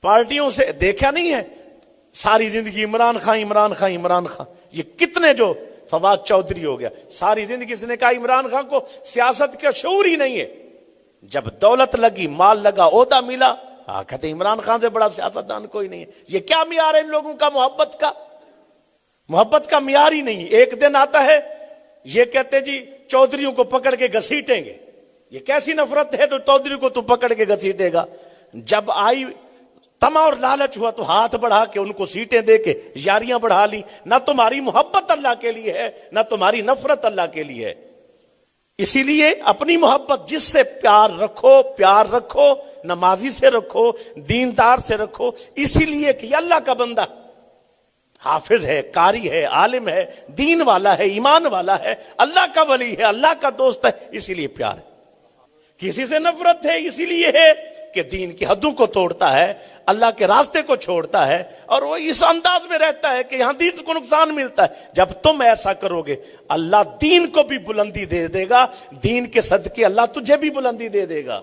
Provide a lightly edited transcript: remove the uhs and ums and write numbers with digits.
پارٹیوں سے دیکھا نہیں ہے ساری زندگی عمران خان عمران خان عمران خان. یہ کتنے جو فواد چودھری ہو گیا ساری زندگی اس نے کہا عمران خان کو سیاست کا شعور ہی نہیں ہے. جب دولت لگی مال لگا عہدہ ملا کہتے عمران خان سے بڑا سیاستدان کوئی نہیں ہے. یہ کیا معیار ہے ان لوگوں کا محبت کا معیار ہی نہیں. ایک دن آتا ہے یہ کہتے جی چودھریوں کو پکڑ کے گھسیٹیں گے. یہ کیسی نفرت ہے تو چودھری کو تو پکڑ کے گھسیٹے گا. جب آئی تما اور لالچ ہوا تو ہاتھ بڑھا کے ان کو سیٹیں دے کے یاریاں بڑھا لی. نہ تمہاری محبت اللہ کے لیے ہے نہ تمہاری نفرت اللہ کے لیے ہے. اسی لیے اپنی محبت جس سے پیار رکھو نمازی سے رکھو دیندار سے رکھو. اسی لیے کہ یہ اللہ کا بندہ حافظ ہے قاری ہے عالم ہے دین والا ہے ایمان والا ہے اللہ کا ولی ہے اللہ کا دوست ہے. اسی لیے پیار ہے. کسی سے نفرت ہے اسی لیے ہے کہ دین کی حدوں کو توڑتا ہے اللہ کے راستے کو چھوڑتا ہے اور وہ اس انداز میں رہتا ہے کہ یہاں دین کو نقصان ملتا ہے. جب تم ایسا کرو گے اللہ دین کو بھی بلندی دے دے گا. دین کے صدقے اللہ تجھے بھی بلندی دے دے گا.